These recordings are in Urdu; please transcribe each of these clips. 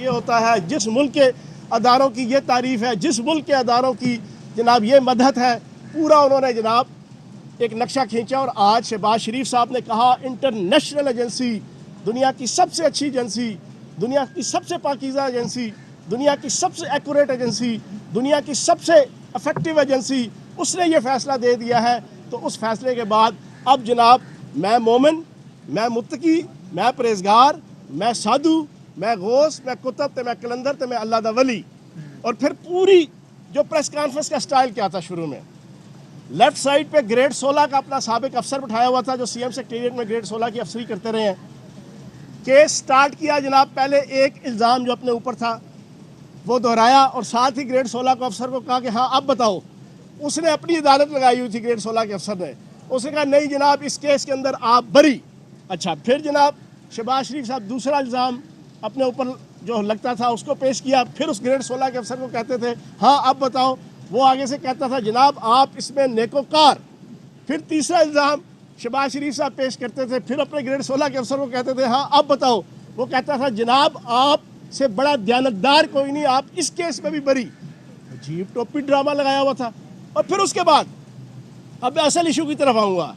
یہ ہوتا ہے, جس ملک کے اداروں کی یہ تعریف ہے, جس ملک کے اداروں کی جناب یہ مدحت ہے, پورا انہوں نے جناب ایک نقشہ کھینچا. اور آج شہباز شریف صاحب نے کہا انٹرنیشنل ایجنسی, دنیا کی سب سے اچھی ایجنسی, دنیا کی سب سے پاکیزہ ایجنسی, دنیا کی سب سے ایکوریٹ ایجنسی, دنیا کی سب سے افیکٹو ایجنسی, اس نے یہ فیصلہ دے دیا ہے. تو اس فیصلے کے بعد اب جناب میں مومن, میں متقی, میں پرہیزگار, میں سادھو, میں غوث, میں کتب, میں کلندر, میں اللہ دا ولی. اور پھر پوری جو پریس کانفرنس کا سٹائل کیا تھا, شروع میں لیفٹ سائڈ پہ گریڈ 16 کا اپنا سابق افسر بٹھایا ہوا تھا جو سی ایم سیکریٹریٹ میں گریڈ 16 کی افسری کرتے رہے ہیں. کیس سٹارٹ کیا جناب, پہلے ایک الزام جو اپنے اوپر تھا وہ دہرایا اور ساتھ ہی گریڈ 16 کو افسر کو کہا کہ ہاں اب بتاؤ. اس نے اپنی عدالت لگائی ہوئی تھی گریڈ 16 کے افسر نے, اس نے کہا نہیں جناب اس کیس کے اندر آپ بری. اچھا, پھر جناب شہباز شریف صاحب دوسرا الزام اپنے اوپر جو لگتا تھا اس کو پیش کیا, پھر اس گریڈ 16 کے افسر کو کہتے تھے ہاں اب بتاؤ, وہ آگے سے کہتا تھا جناب آپ اس میں نیکوکار. پھر تیسرا الزام شہباز شریف صاحب پیش کرتے تھے, پھر اپنے گریڈ 16 کے افسر کو کہتے تھے ہاں اب بتاؤ, وہ کہتا تھا جناب آپ سے بڑا دیانتدار کوئی نہیں, آپ اس کیس میں بھی بری. عجیب ٹوپی ڈرامہ لگایا ہوا تھا. اور پھر اس کے بعد اب میں اصل ایشو کی طرف آؤں گا.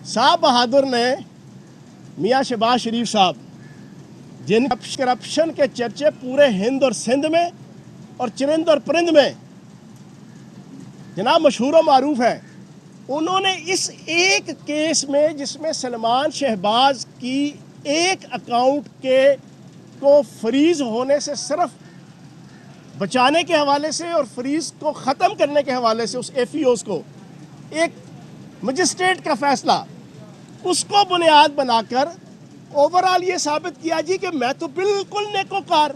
صاحب بہادر نے میاں شہباز شریف صاحب جن کرپشن کے چرچے پورے ہند اور سندھ میں اور چرند اور پرند میں جناب مشہور و معروف ہے, انہوں نے اس ایک کیس میں جس میں سلمان شہباز کی ایک اکاؤنٹ کے کو فریز ہونے سے صرف بچانے کے حوالے سے اور فریز کو ختم کرنے کے حوالے سے اس ایف ای اوز کو ایک مجسٹریٹ کا فیصلہ, اس کو بنیاد بنا کر اوورال یہ ثابت کیا جی کہ میں تو بالکل نیکوکار.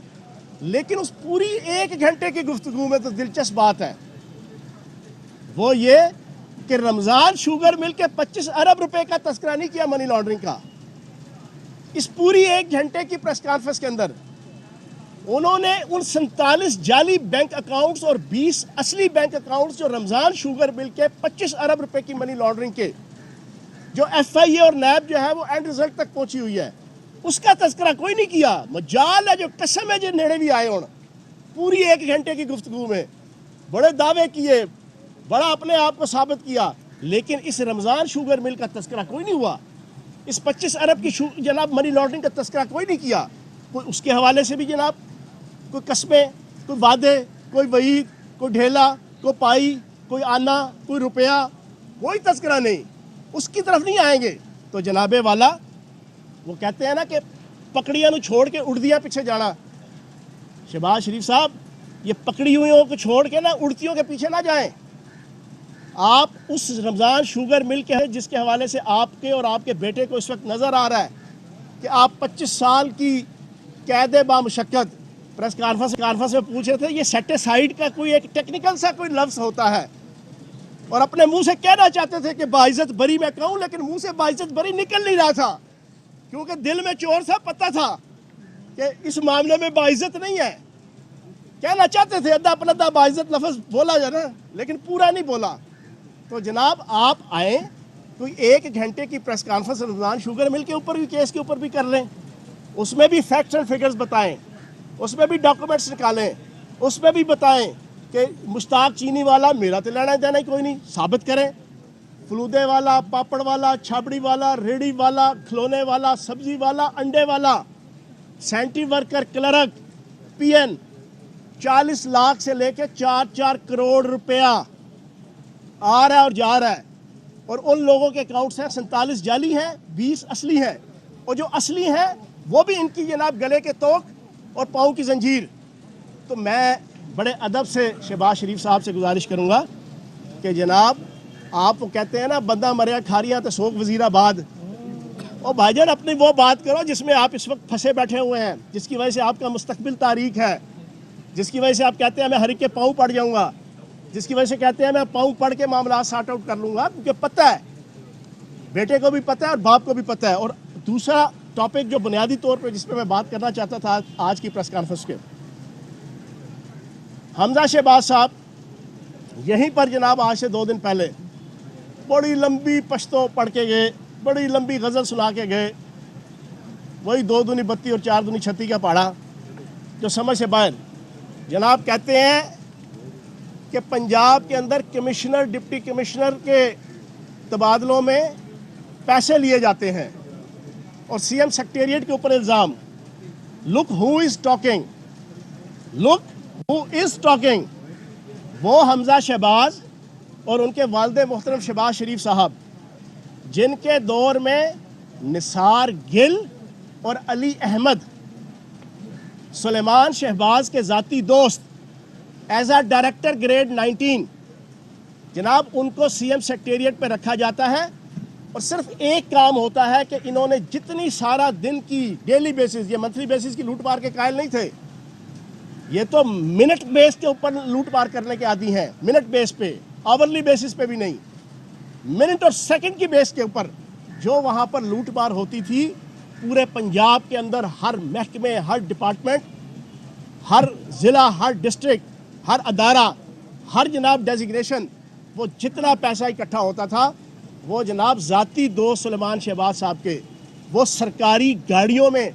لیکن اس پوری ایک گھنٹے کی گفتگو میں تو دلچسپ بات ہے وہ یہ کہ رمضان شوگر مل کے 25 ارب روپے کا تذکرہ نہیں کیا منی لانڈرنگ کا. اس پوری ایک گھنٹے کی پریس کانفرنس کے اندر انہوں نے ان 47 جعلی بینک اکاؤنٹس اور 20 اصلی بینک اکاؤنٹس جو رمضان شوگر مل کے 25 ارب روپے کی منی لانڈرنگ کے جو ایف آئی اے اور نیب جو ہے وہ اینڈ رزلٹ تک پہنچی ہوئی ہے, اس کا تذکرہ کوئی نہیں کیا. مجال ہے جو قسم ہے جو نیڑے بھی آئے ہوں, پوری ایک گھنٹے کی گفتگو میں بڑے دعوے کیے, بڑا اپنے آپ کو ثابت کیا, لیکن اس رمضان شوگر مل کا تذکرہ کوئی نہیں ہوا. اس 25 ارب کی جناب منی لانڈرنگ کا تذکرہ کوئی نہیں کیا. کوئی اس کے حوالے سے بھی جناب کوئی قسمیں, کوئی وعدے, کوئی وعید, کوئی ڈھیلا, کوئی پائی, کوئی آنا, کوئی روپیہ, کوئی تذکرہ نہیں. اس کی طرف نہیں آئیں گے. تو جناب والا وہ کہتے ہیں نا کہ پکڑیاں نو چھوڑ کے اڑدیاں پیچھے جانا. شہباز شریف صاحب یہ پکڑی ہوئیوں کو چھوڑ کے نا اڑتیوں کے پیچھے نہ جائیں. آپ اس رمضان شوگر مل کے جس کے حوالے سے آپ کے اور آپ کے بیٹے کو اس وقت نظر آ رہا ہے کہ آپ 25 سال کی قید بامشقت پریس کانفرنس میں پوچھے تھے, یہ سیٹیسائیڈ کا کوئی ایک ٹیکنیکل سا کوئی لفظ ہوتا ہے اور اپنے منہ سے کہنا چاہتے تھے کہ باعزت بری میں کہوں, لیکن منہ سے باعزت بری نکل نہیں رہا تھا کیونکہ دل میں چور تھا, پتہ تھا کہ اس معاملے میں باعزت نہیں ہے. کہنا چاہتے تھے ادا پلدا باعزت لفظ بولا جائے نا, لیکن پورا نہیں بولا. تو جناب آپ آئیں, کوئی ایک گھنٹے کی پریس کانفرنس رمضان شوگر مل کے اوپر بھی کیس کے اوپر بھی کر لیں, اس میں بھی فیکٹس اینڈ فگرز بتائیں, اس میں بھی ڈاکومنٹس نکالیں, اس میں بھی بتائیں کہ مشتاق چینی والا میرا تو لینا دینا ہی کوئی نہیں, ثابت کریں. فلودے والا, پاپڑ والا, چھابڑی والا, ریڑھی والا, کھلونے والا, سبزی والا, انڈے والا, سینٹری ورکر, کلرک, پی این, 40 لاکھ سے لے کے 4 کروڑ روپیہ آ رہا ہے اور جا رہا ہے. اور ان لوگوں کے اکاؤنٹس ہیں 47 جعلی ہیں, 20 اصلی ہیں, اور جو اصلی ہیں وہ بھی ان کی جناب گلے کے توق اور پاؤں کی زنجیر. تو میں بڑے ادب سے شہباز شریف صاحب سے گزارش کروں گا کہ جناب آپ وہ کہتے ہیں نا بندہ مریا کھاریاں تو سوک وزیر آباد, اور بھائی جان اپنی وہ بات کرو جس میں آپ اس وقت پھنسے بیٹھے ہوئے ہیں, جس کی وجہ سے آپ کا مستقبل تاریک ہے, جس کی وجہ سے آپ کہتے ہیں میں ہر کے پاؤں پڑ جاؤں گا, جس کی وجہ سے کہتے ہیں میں پاؤں پڑھ کے معاملات سارٹ آؤٹ کر لوں گا, کیونکہ پتہ ہے بیٹے کو بھی پتہ ہے اور باپ کو بھی پتہ ہے. اور دوسرا ٹاپک جو بنیادی طور پہ جس پہ میں بات کرنا چاہتا تھا آج کی پریس کانفرنس کے, حمزہ شہباز صاحب یہیں پر جناب آج سے 2 دن پہلے بڑی لمبی پشتو پڑھ کے گئے, بڑی لمبی غزل سنا کے گئے, وہی 2 دونی 32 اور 4 دونی 36 کا پاڑا. جو سمجھ سے باہر. جناب کہتے ہیں کہ پنجاب کے اندر کمشنر ڈپٹی کمشنر کے تبادلوں میں پیسے لیے جاتے ہیں اور سی ایم سیکریٹریٹ کے اوپر الزام. Look who is talking, look who is talking. وہ حمزہ شہباز اور ان کے والد محترم شہباز شریف صاحب جن کے دور میں نثار گل اور علی احمد سلیمان شہباز کے ذاتی دوست ایز اے ڈائریکٹر گریڈ 19 جناب ان کو سی ایم سیکریٹریٹ پہ رکھا جاتا ہے اور صرف ایک کام ہوتا ہے کہ انہوں نے جتنی سارا دن کی ڈیلی بیسز, یہ منتھلی بیسز کی لوٹ مار کے قائل نہیں تھے, یہ تو منٹ بیس کے اوپر لوٹ مار کرنے کے عادی ہیں. منٹ بیس پہ, آورلی بیسز پہ بھی نہیں, منٹ اور سیکنڈ کی بیس کے اوپر جو وہاں پر لوٹ مار ہوتی تھی پورے پنجاب کے اندر ہر محکمے, ہر ڈپارٹمنٹ, ہر ضلع, ہر ڈسٹرکٹ, ہر ادارہ, ہر جناب ڈیزگنیشن, وہ جتنا پیسہ اکٹھا ہوتا تھا وہ جناب ذاتی دوست سلیمان شہباز صاحب کے وہ سرکاری گاڑیوں میں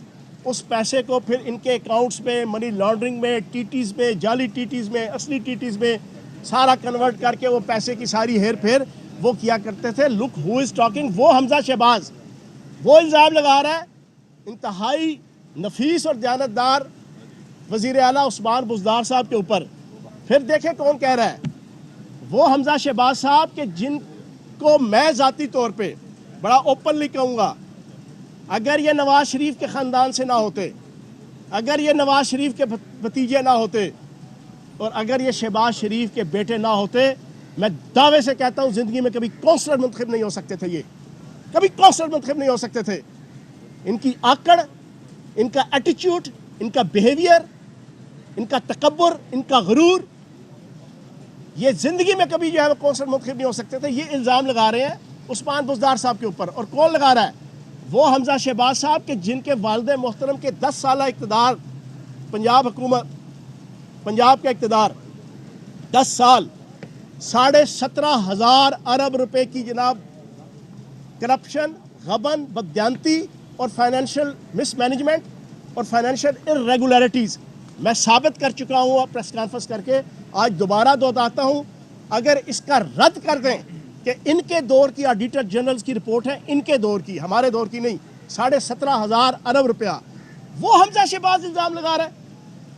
اس پیسے کو پھر ان کے اکاؤنٹس میں, منی لانڈرنگ میں, ٹی ٹیز میں, جعلی ٹی ٹیز میں, اصلی ٹی ٹیز میں سارا کنورٹ کر کے وہ پیسے کی ساری ہیر پھیر وہ کیا کرتے تھے. لک ہو از ٹاکنگ. وہ حمزہ شہباز وہ الزام لگا رہا ہے انتہائی نفیس اور دیانتدار وزیر اعلیٰ عثمان بزدار صاحب کے اوپر. پھر دیکھیں کون کہہ رہا ہے. وہ حمزہ شہباز صاحب کہ جن کو میں ذاتی طور پہ بڑا اوپنلی کہوں گا, اگر یہ نواز شریف کے خاندان سے نہ ہوتے, اگر یہ نواز شریف کے بھتیجے نہ ہوتے اور اگر یہ شہباز شریف کے بیٹے نہ ہوتے, میں دعوے سے کہتا ہوں زندگی میں کبھی کونسلر منتخب نہیں ہو سکتے تھے. یہ کبھی کونسلر منتخب نہیں ہو سکتے تھے. ان کی آکڑ, ان کا ایٹیچیوڈ, ان کا بیہیویئر, ان کا تکبر, ان کا غرور, یہ زندگی میں کبھی جو ہے وہ کونسلر منتخب نہیں ہو سکتے تھے. یہ الزام لگا رہے ہیں عثمان بزدار صاحب کے اوپر. اور کون لگا رہا ہے؟ وہ حمزہ شہباز صاحب کہ جن کے والد محترم کے 10 سالہ اقتدار, پنجاب حکومت, پنجاب کا اقتدار 10 سال, 17,500 ارب روپے کی جناب کرپشن, غبن, بددیانتی اور فائنینشیل مس مینجمنٹ اور فائنینشیل ارریگولیرٹیز میں ثابت کر چکا ہوں پریس کانفرنس کر کے. آج دوبارہ دہراتا ہوں, اگر اس کا رد کر دیں کہ ان کے دور کی آڈیٹر جنرلز کی رپورٹ ہے, ان کے دور کی, ہمارے دور کی نہیں, 17,500 ارب روپیہ, وہ حمزہ شہباز الزام لگا رہا ہے.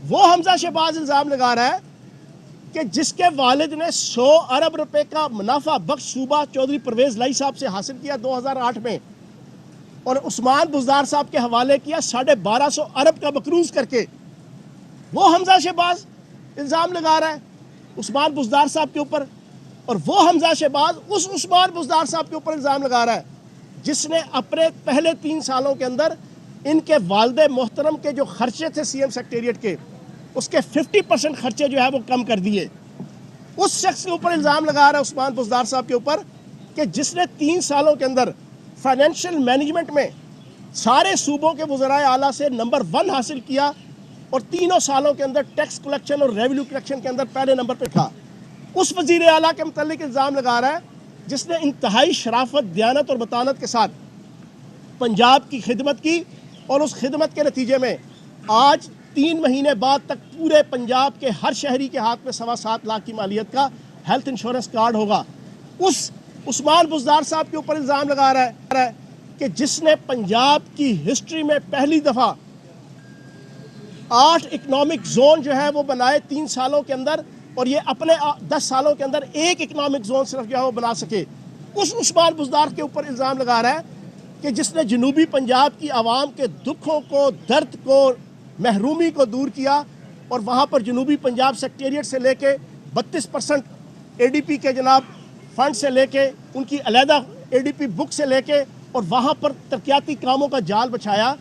وہ حمزہ شہباز الزام لگا رہا ہے کہ جس کے والد نے 100 ارب روپے کا منافع بخش صوبہ چودھری پرویز لائی صاحب سے حاصل کیا 2008 میں, اور عثمان بزدار صاحب کے حوالے کیا 1250 ارب کا مقروض کر کے. وہ حمزہ شہباز الزام لگا رہا ہے عثمان بزدار صاحب کے اوپر. اور وہ حمزہ شہباز اس عثمان بزدار صاحب کے اوپر الزام لگا رہا ہے جس نے اپنے پہلے 3 سالوں کے اندر ان کے والد محترم کے جو خرچے تھے سی ایم سیکریٹریٹ کے, اس کے 50% خرچے جو ہے وہ کم کر دیے. اس شخص کے اوپر الزام لگا رہا ہے عثمان بزدار صاحب کے اوپر کہ جس نے 3 سالوں کے اندر فائنینشیل مینجمنٹ میں سارے صوبوں کے وزرائے اعلیٰ سے نمبر 1 حاصل کیا اور 3 سالوں کے اندر ٹیکس کلیکشن اور ریونیو کلیکشن کے اندر پہلے نمبر پہ تھا. اس وزیر اعلیٰ کے متعلق الزام لگا رہا ہے جس نے انتہائی شرافت, دیانت اور متانت کے ساتھ پنجاب کی خدمت کی, اور اس خدمت کے نتیجے میں آج 3 مہینے بعد تک پورے پنجاب کے ہر شہری کے ہاتھ میں 7.25 لاکھ کی مالیت کا ہیلتھ انشورنس کارڈ ہوگا. اس عثمان بزدار صاحب کے اوپر الزام لگا رہا ہے کہ جس نے پنجاب کی ہسٹری میں پہلی دفعہ 8 اکنامک زون جو ہے وہ بنائے 3 سالوں کے اندر, اور یہ اپنے 10 سالوں کے اندر 1 اکنامک زون صرف جو ہے وہ بنا سکے. اس عثمان بزدار کے اوپر الزام لگا رہا ہے کہ جس نے جنوبی پنجاب کی عوام کے دکھوں کو, درد کو, محرومی کو دور کیا, اور وہاں پر جنوبی پنجاب سیکریٹریٹ سے لے کے 32% اے ڈی پی کے جناب فنڈ سے لے کے, ان کی علیحدہ اے ڈی پی بک سے لے کے, اور وہاں پر ترقیاتی کاموں کا جال بچھایا.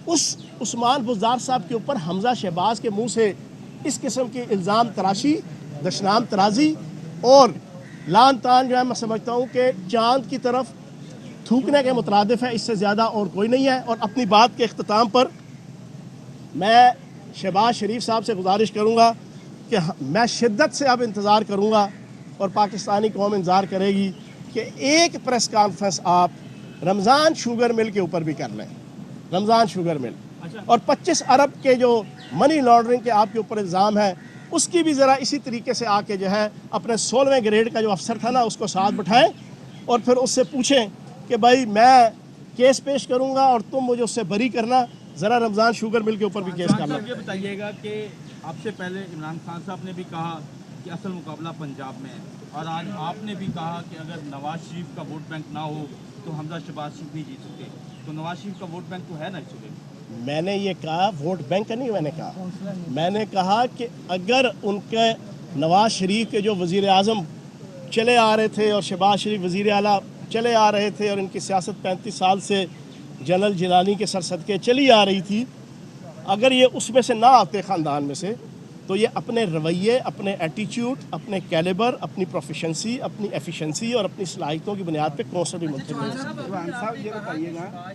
اس عثمان بزدار صاحب کے اوپر حمزہ شہباز کے منہ سے اس قسم کی الزام تراشی, دشنام ترازی اور لان تان جو ہے میں سمجھتا ہوں کہ چاند کی طرف تھوکنے کے مترادف ہے, اس سے زیادہ اور کوئی نہیں ہے. اور اپنی بات کے اختتام پر میں شہباز شریف صاحب سے گزارش کروں گا کہ میں شدت سے اب انتظار کروں گا اور پاکستانی قوم انتظار کرے گی کہ ایک پریس کانفرنس آپ رمضان شوگر مل کے اوپر بھی کر لیں. رمضان شوگر مل اور 25 ارب کے جو منی لانڈرنگ کے آپ کے اوپر الزام ہے اس کی بھی ذرا اسی طریقے سے آ کے جو ہے اپنے 16ویں گریڈ کا جو افسر تھا نا اس کو ساتھ بٹھائیں اور پھر اس سے پوچھیں کہ بھائی میں کیس پیش کروں گا اور تم مجھے اس سے بری کرنا، ذرا رمضان شوگر مل کے اوپر بھی کیس کرنا۔ یہ بتائیے گا کہ آپ سے پہلے عمران خان صاحب نے بھی کہا کہ اصل مقابلہ پنجاب میں ہے، اور آج آپ نے بھی کہا کہ اگر نواز شریف کا ووٹ بینک نہ ہو تو حمزہ شہباز شریف نہیں جیت سکتے، تو نواز شریف کا ووٹ بینک تو ہے نا اس وقت؟ میں نے یہ کہا ووٹ بینک کا نہیں، میں نے کہا کہ اگر ان کے نواز شریف کے جو وزیر اعظم چلے آ رہے تھے اور شہباز شریف وزیر اعلیٰ چلے آ رہے تھے اور ان کی سیاست 35 سال سے جنرل جیلانی کے سر صدقے چلی آ رہی تھی، اگر یہ اس میں سے نہ آتے خاندان میں سے تو یہ اپنے رویے، اپنے ایٹیچیوڈ، اپنے کیلیبر، اپنی پروفیشنسی، اپنی ایفیشنسی اور اپنی صلاحیتوں کی بنیاد پہ کونسل بھی منتخب ہو سکتے ہیں۔ صاحب یہ بتائیے گا